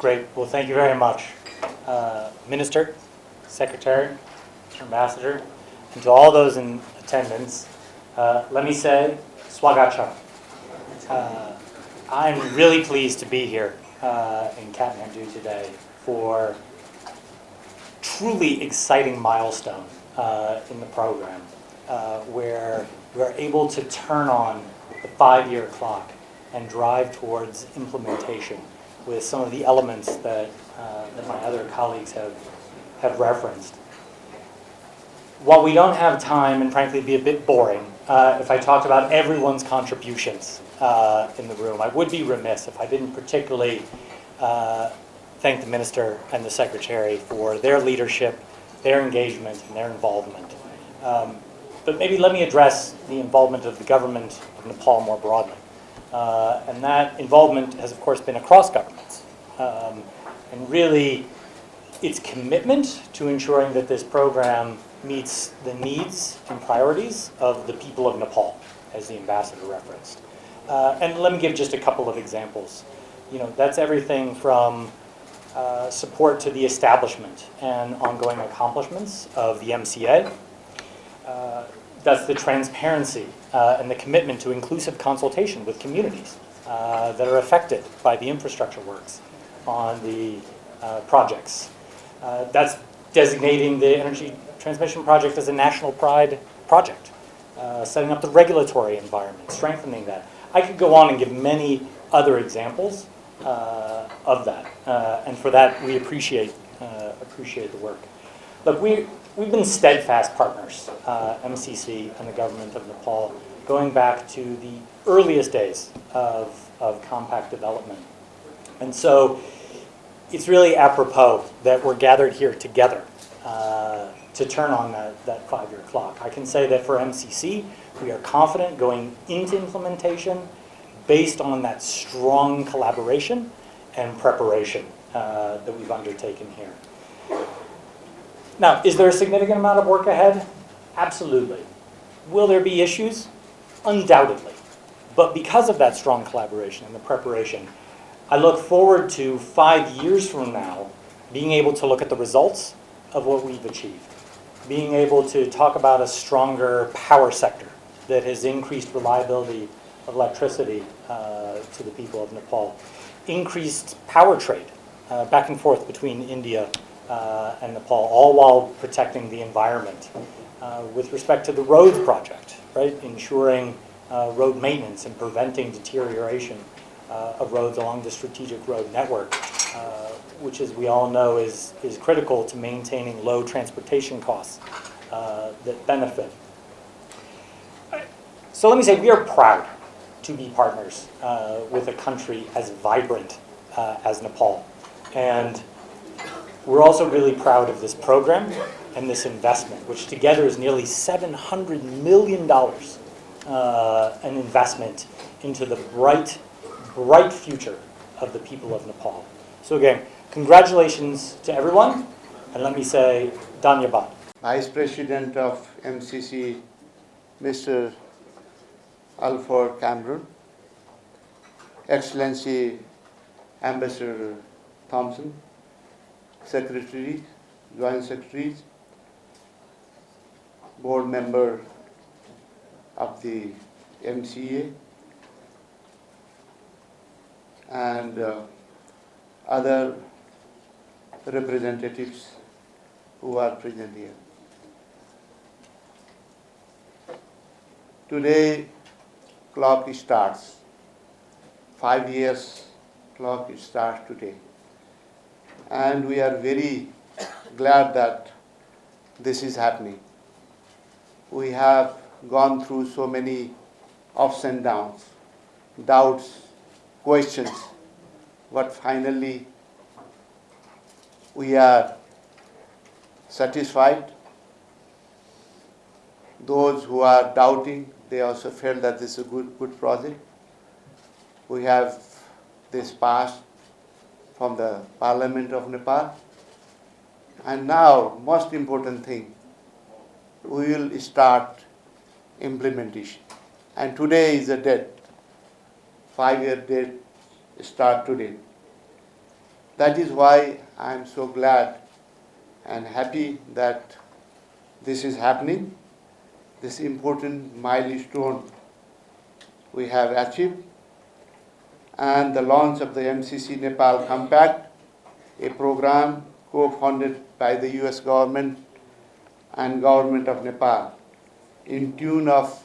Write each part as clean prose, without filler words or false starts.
Great. Well, thank you very much, Minister, Secretary, Ambassador, and to all those in attendance. Let me say, Swagacha. I'm really pleased to be here in Kathmandu today for truly exciting milestone in the program, where we're able to turn on the 5-year clock and drive towards implementation with some of the elements that my other colleagues have referenced. While we don't have time, and frankly it'd be a bit boring, if I talked about everyone's contributions in the room, I would be remiss if I didn't particularly thank the Minister and the Secretary for their leadership, their engagement, and their involvement. But maybe let me address the involvement of the government of Nepal more broadly. And that involvement has, of course, been across governments. And really, its commitment to ensuring that this program meets the needs and priorities of the people of Nepal, as the ambassador referenced. And let me give just a couple of examples. That's everything from support to the establishment and ongoing accomplishments of the MCA. That's the transparency and the commitment to inclusive consultation with communities that are affected by the infrastructure works on the projects. That's designating the energy transmission project as a national pride project, setting up the regulatory environment, strengthening that. I could go on and give many other examples of that, and for that we appreciate the work. Look, we've been steadfast partners, MCC and the government of Nepal, going back to the earliest days of compact development. And so it's really apropos that we're gathered here together to turn on that 5-year clock. I can say that for MCC, we are confident going into implementation based on that strong collaboration and preparation that we've undertaken here. Now, is there a significant amount of work ahead? Absolutely. Will there be issues? Undoubtedly. But because of that strong collaboration and the preparation, I look forward to 5 years from now being able to look at the results of what we've achieved, being able to talk about a stronger power sector that has increased reliability of electricity to the people of Nepal, increased power trade back and forth between India and Nepal, all while protecting the environment. With respect to the roads project, right, ensuring road maintenance and preventing deterioration of roads along the strategic road network, which, as we all know, is critical to maintaining low transportation costs that benefit. So let me say, we are proud to be partners with a country as vibrant as Nepal. And we're also really proud of this program and this investment, which together is nearly $700 million, an investment into the bright future of the people of Nepal. So again, congratulations to everyone, and let me say, Dhanyabad. Vice President of MCC, Mr. Alfred Cameron, Excellency Ambassador Thompson, Secretaries, Joint Secretaries, Board Member of the MCA, and other representatives who are present here. Today, clock starts. 5 years clock starts today. And we are very glad that this is happening. We have gone through so many ups and downs, doubts, questions, but finally we are satisfied. Those who are doubting, they also felt that this is a good project. We have this passed from the Parliament of Nepal. And now, most important thing, we will start implementation. And today is the date, 5-year date start today. That is why I am so glad and happy that this is happening, this important milestone we have achieved, and the launch of the MCC Nepal Compact, a program co-funded by the US government and government of Nepal in tune of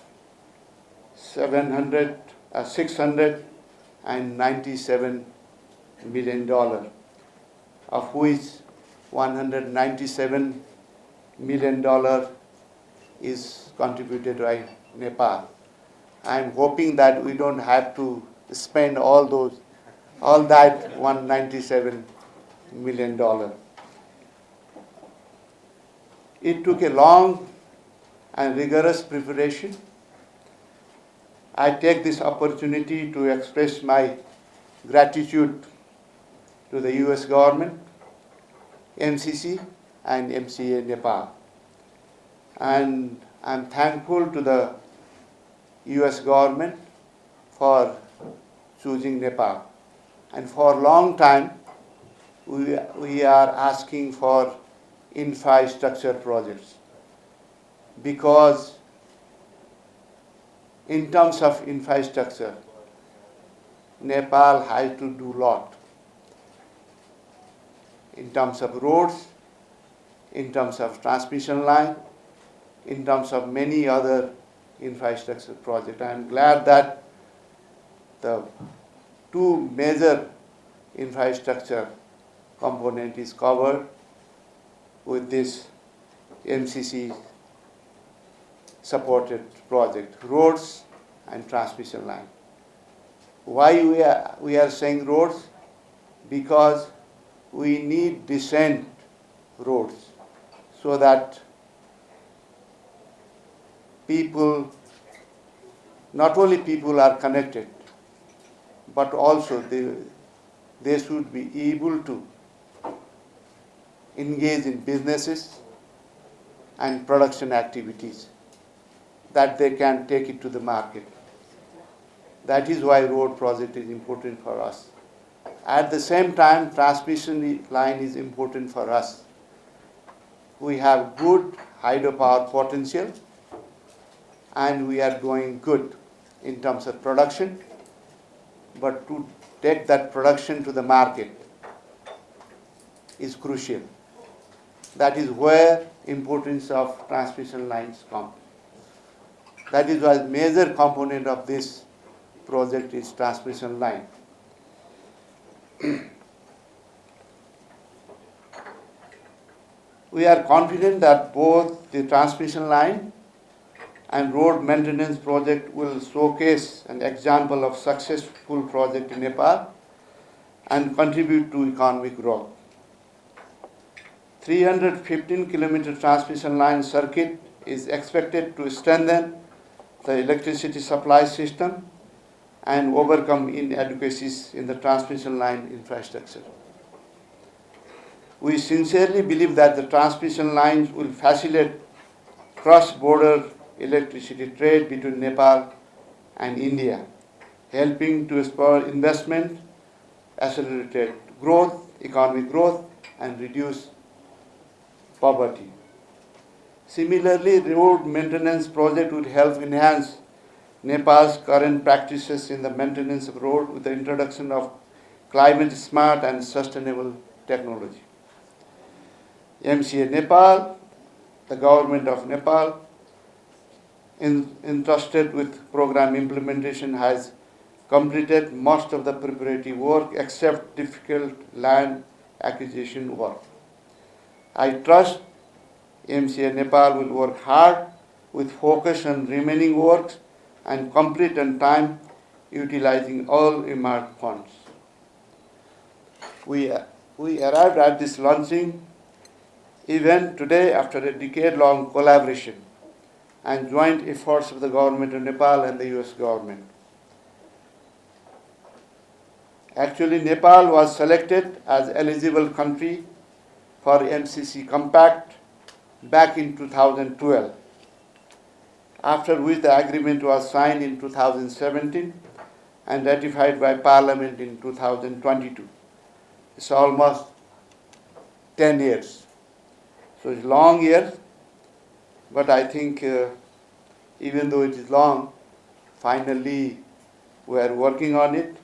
$697 million, of which $197 million is contributed by Nepal. I am hoping that we don't have to spend all that $197 million. It took a long and rigorous preparation. I take this opportunity to express my gratitude to the US government, MCC and MCA Nepal. And I'm thankful to the US government for choosing Nepal. And for a long time, we are asking for infrastructure projects, because in terms of infrastructure, Nepal has to do a lot in terms of roads, in terms of transmission line, in terms of many other infrastructure projects. I am glad that the two major infrastructure component is covered with this MCC supported project, roads and transmission line. Why we are saying roads? Because we need decent roads so that people, not only people are connected, but also they should be able to engage in businesses and production activities, that they can take it to the market. That is why road project is important for us. At the same time, transmission line is important for us. We have good hydropower potential, and we are doing good in terms of production, but to take that production to the market is crucial. That is where importance of transmission lines come. That is why major component of this project is transmission line. We are confident that both the transmission line and road maintenance project will showcase an example of successful project in Nepal and contribute to economic growth. 315-kilometer transmission line circuit is expected to strengthen the electricity supply system and overcome inadequacies in the transmission line infrastructure. We sincerely believe that the transmission lines will facilitate cross-border electricity trade between Nepal and India, helping to spur investment, accelerate growth, economic growth, and reduce poverty. Similarly, road maintenance project would help enhance Nepal's current practices in the maintenance of road with the introduction of climate smart and sustainable technology. MCA Nepal, the government of Nepal, entrusted with program implementation, has completed most of the preparatory work except difficult land acquisition work. I trust MCA Nepal will work hard with focus on remaining works and complete on time, utilizing all earmarked funds. We arrived at this launching event today after a decade-long collaboration and joint efforts of the government of Nepal and the US government. Actually, Nepal was selected as eligible country for MCC Compact back in 2012, after which the agreement was signed in 2017 and ratified by Parliament in 2022. It's almost 10 years. So it's long years, but I think even though it is long, finally we are working on it,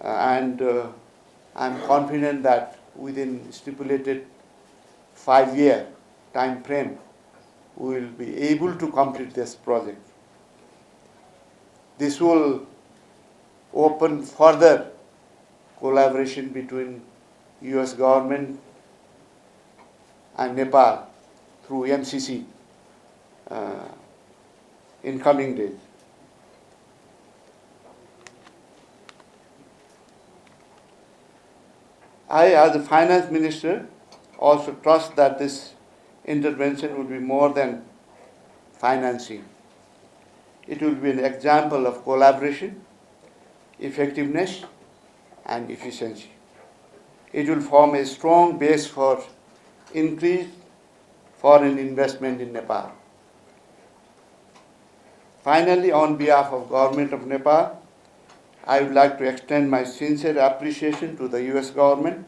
and I'm confident that within stipulated 5-year time frame, we will be able to complete this project. This will open further collaboration between US government and Nepal through MCC in coming days. I, as a finance minister, also trust that this intervention will be more than financing. It will be an example of collaboration, effectiveness, and efficiency. It will form a strong base for increased foreign investment in Nepal. Finally, on behalf of Government of Nepal, I would like to extend my sincere appreciation to the US government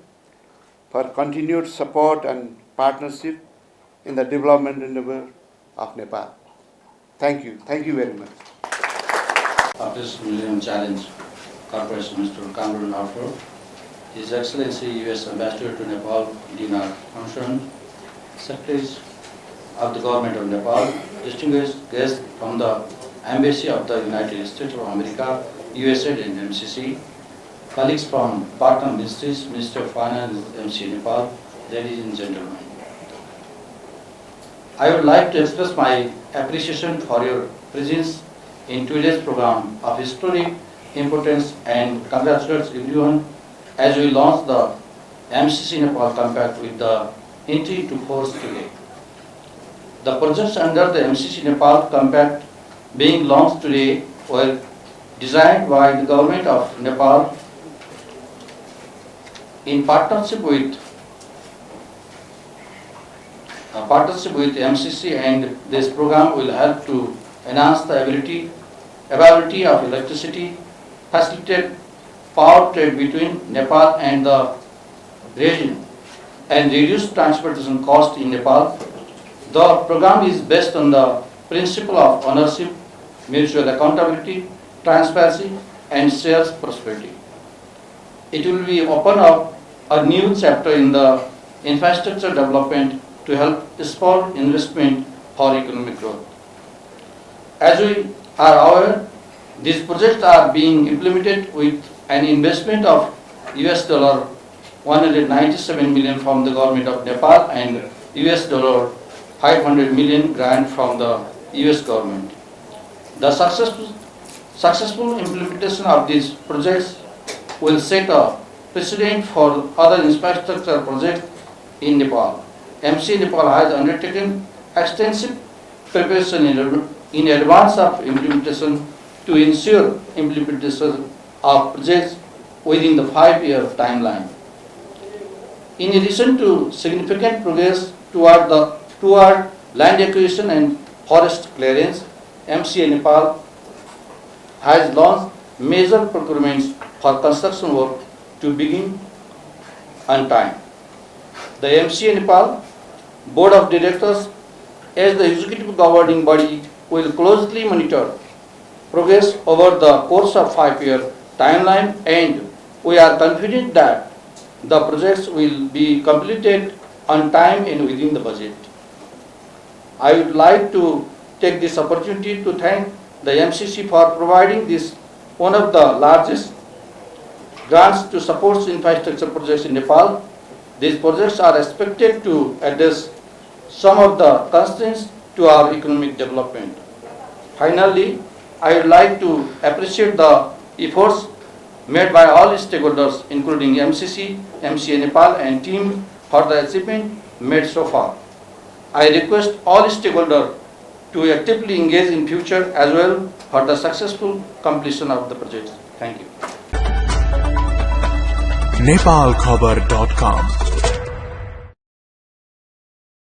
for continued support and partnership in the development endeavor of Nepal. Thank you. Thank you very much. Of this Millennium Challenge Corporation, Mr. Kamran Arthur, His Excellency US Ambassador to Nepal, Dinar Hamshan, Secretaries of the Government of Nepal, distinguished guests from the Embassy of the United States of America, USAID and MCC, colleagues from partner ministries, Minister of Finance, MC Nepal, ladies and gentlemen. I would like to express my appreciation for your presence in today's program of historic importance and congratulate everyone as we launch the MCC Nepal Compact with the entry to force today. The projects under the MCC Nepal Compact being launched today were designed by the Government of Nepal in partnership with MCC, and this program will help to enhance the availability of electricity, facilitate power trade between Nepal and the region, and reduce transportation cost in Nepal. The program is based on the principle of ownership, mutual accountability, transparency, and shared prosperity. It will be open up a new chapter in the infrastructure development to help spur investment for economic growth. As we are aware, these projects are being implemented with an investment of $197 million from the Government of Nepal and $500 million grant from the US government. The successful implementation of these projects will set a precedent for other infrastructure projects in Nepal. MC Nepal has undertaken extensive preparation in advance of implementation to ensure implementation of projects within the 5-year timeline. In addition to significant progress toward land acquisition and forest clearance, MCA Nepal has launched major procurements for construction work to begin on time. The MCA Nepal Board of Directors, as the executive governing body, will closely monitor progress over the course of 5-year timeline, and we are confident that the projects will be completed on time and within the budget. I would like to take this opportunity to thank the MCC for providing this one of the largest grants to support infrastructure projects in Nepal. These projects are expected to address some of the constraints to our economic development. Finally, I would like to appreciate the efforts made by all stakeholders, including MCC, MCA Nepal and team, for the achievement made so far. I request all stakeholders to actively engage in future as well for the successful completion of the project. Thank you. Nepalkhabar.com